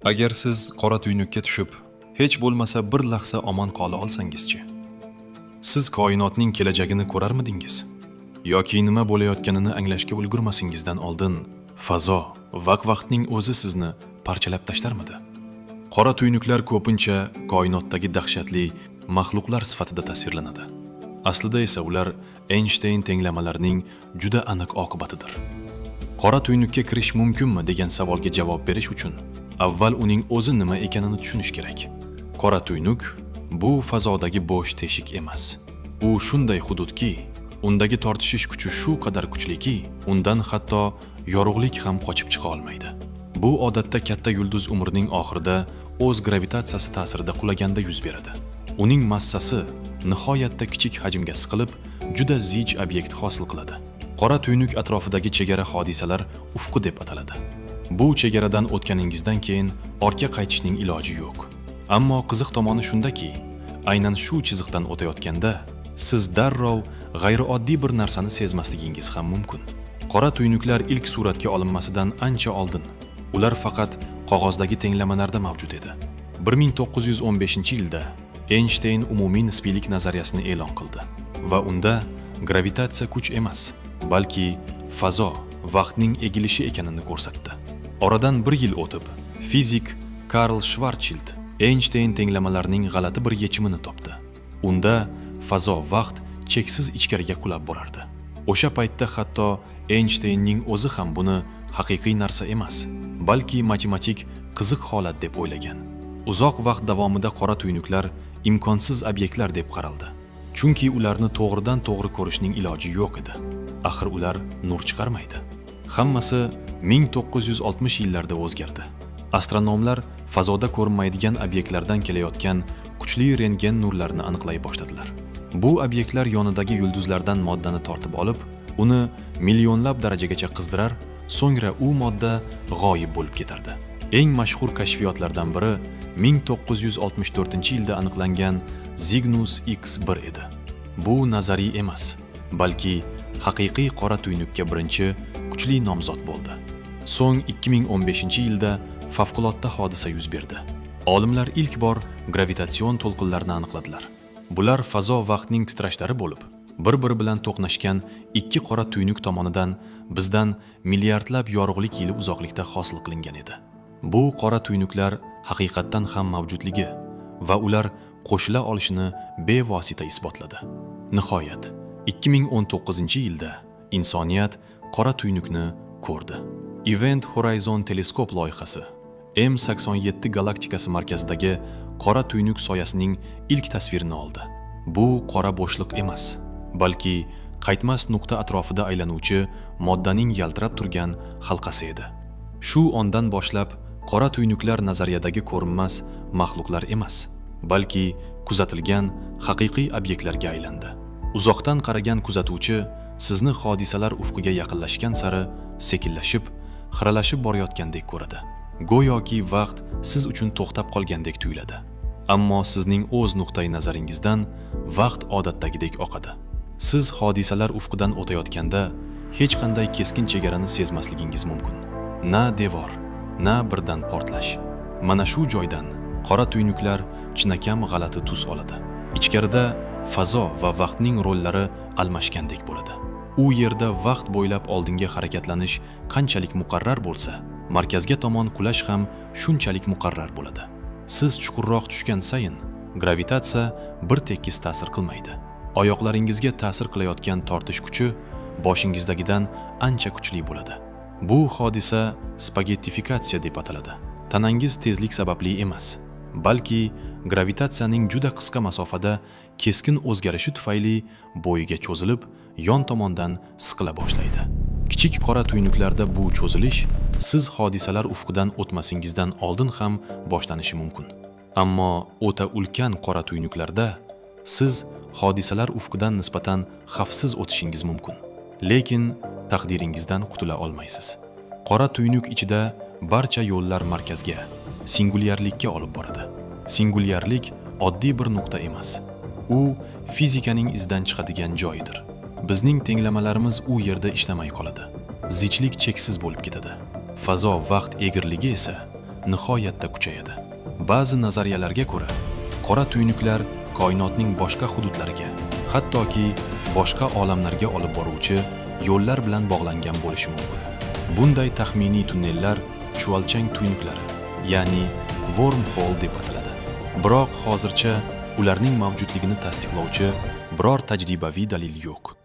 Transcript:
Agar siz qora tuynukka tushib, hech bo'lmasa bir lahza omon qola olsangizchi? Siz koinotning kelajagini ko'rarmidingiz? Yoki nima bo'layotganini anglashga ulgurmasingizdan oldin fazo va vaqtning o'zi sizni parchalab tashlarmidi? Qora tuynuklar ko'pincha koinotdagi dahshatli maxluqlar sifatida tasvirlanadi. Aslida esa ular Einstein tenglamalarining juda aniq oqibatidir. Qora tuynukka kirish mumkinmi degan savolga javob berish uchun avval uning o'zi nima ekanini tushunish kerak. Qora tuynuk bu fazodagi bo'sh teshik emas. U shunday hududki, undagi tortishish kuchi shu qadar kuchliki, undan hatto yorug'lik ham qochib chiqa olmaydi. Bu odatda katta yulduz umrining oxirida o'z gravitatsiyasi ta'sirida qulaganda yuz beradi. Uning massasi nihoyatda kichik hajmga siqilib, juda zich obyekt hosil qiladi. Qora tuynuk atrofidagi chegara hodisalar ufqi deb ataladi. Bu chegaradan o'tganingizdan keyin ortga qaytishning iloji yo'q. Ammo qiziq tomoni shundaki, aynan shu chiziqdan o'tayotganda siz darrov g'ayrioddiy bir narsani sezmasligingiz ham mumkin. Qora tuynuklar ilk suratga olinmasidan ancha oldin ular faqat qog'ozdagi tenglamalarda mavjud edi. 1915-yilda Einstein umumiy nisbiylik nazariyasini e'lon qildi va unda gravitatsiya kuch emas, balki fazo vaqtning egilishi ekanini ko'rsatdi. Oradan bir yil o'tib, fizik Karl Schwarzschild Einstein tenglamalarining g'alati bir yechimini topdi. Unda fazo vaqt cheksiz ichkariga qulab borardi. O'sha paytda hatto Einsteinning o'zi ham buni haqiqiy narsa emas, balki matematik qiziq holat deb o'ylagan. Uzoq vaqt davomida qora tuynuklar imkonsiz obyektlar deb qaraldi. Chunki ularni to'g'ridan to'g'ri ko'rishning iloji yo'q edi. Axir ular nur chiqarmaydi. Hammasi 1960 yillarda o'zgardi. Astronomlar fazoda ko'rinmaydigan obyektlardan kelayotgan kuchli rentgen nurlarini aniqlay boshladilar. Bu obyektlar yonidagi yulduzlardan moddani tortib olib, uni millionlab darajagacha qizdirar, so'ngra u modda g'oyib bo'lib ketardi. Eng mashhur kashfiyotlardan biri 1964-yilda aniqlangan Cygnus X1 edi. Bu nazariy emas, balki haqiqiy qora tuynukka birinchi kuchli nomzod bo'ldi. So'ng 2015-yilda favqulodda hodisa yuz berdi. Olimlar ilk bor gravitatsion to'lqinlarni aniqladilar. Bular fazo vaqtning titrashlari bo'lib, bir-biri bilan to'qnashgan ikki qora tuynuk tomonidan bizdan milliardlab yorug'lik yili uzoqlikda hosil qilingan edi. Bu qora tuynuklar haqiqatdan ham mavjudligi va ular qo'shila olishini bevosita isbotladi. Nihoyat 2019-yilda insoniyat qora tuynukni ko'rdi. Event Horizon teleskop loyihasi M87 galaktikasi markazidagi qora tuynuk soyasining ilk tasvirini oldi. Bu qora bo'shliq emas, balki qaytmas nuqta atrofida aylanuvchi moddaning yaltirab turgan halqasi edi. Shu ondan boshlab qora tuynuklar nazariyadagi ko'rinmas maxluqlar emas, balki kuzatilgan haqiqiy obyektlarga aylandi. Uzoqdan qaragan kuzatuvchi sizni hodisalar ufqiga yaqinlashgan sari sekinlashib, xiralashib borayotgandek ko'radi. Go'yoki vaqt siz uchun to'xtab qolgandek tuyuladi. Ammo sizning o'z nuqtai nazaringizdan vaqt odatdagidek oqadi. Siz hodisalar ufqidan o'tayotganda hech qanday keskin chegarani sezmasligingiz mumkin. Na devor, na birdan portlash. Mana shu joydan qora tuynuklar chinakam g'alati tus oladi. Ichkarida fazo va vaqtning rollari almashgandek bo'ladi. U yerda vaqt bo'ylab oldinga harakatlanish qanchalik muqarrar bo'lsa, markazga tomon qulash ham shunchalik muqarrar bo'ladi. Siz chuqurroq tushgan sayin gravitatsiya bir tekis ta'sir qilmaydi. Oyoqlaringizga ta'sir qilayotgan tortish kuchi boshingizdagidan ancha kuchli bo'ladi. Bu hodisa spagettifikatsiya deb ataladi. Tanangiz tezlik sababli emas, balki gravitatsiyaning juda qisqa masofada keskin o'zgarishi tufayli bo'yiga cho'zilib, yon tomondan siqila boshlaydi. Kichik qora tuynuklarda bu cho'zilish siz hodisalar ufqidan o'tmasingizdan oldin ham boshlanishi mumkin. Ammo o'ta ulkan qora tuynuklarda siz hodisalar ufqidan nisbatan xavfsiz o'tishingiz mumkin. Lekin taqdiringizdan qutula olmaysiz. Qora tuynuk ichida barcha yo'llar markazga, singulyarlikka olib boradi. Singulyarlik oddiy bir nuqta emas. U fizikaning izdan chiqadigan joyidir. Bizning tenglamalarimiz u yerda ishlamay qoladi. Zichlik cheksiz bo'lib ketadi. Fazo vaqt egirligi esa nihoyatda kuchayadi. Ba'zi nazariyalarga ko'ra, qora tuynuklar koinotning boshqa hududlariga, hattoki boshqa olamlarga olib boruvchi yo'llar bilan bog'langan bo'lishi mumkin. Bunday taxminiy tunnellar chuvalchang tuynuklari, ya'ni wormhole deb ataladi. Biroq hozircha ularning mavjudligini tasdiqlovchi biror tajribaviy dalil yo'q.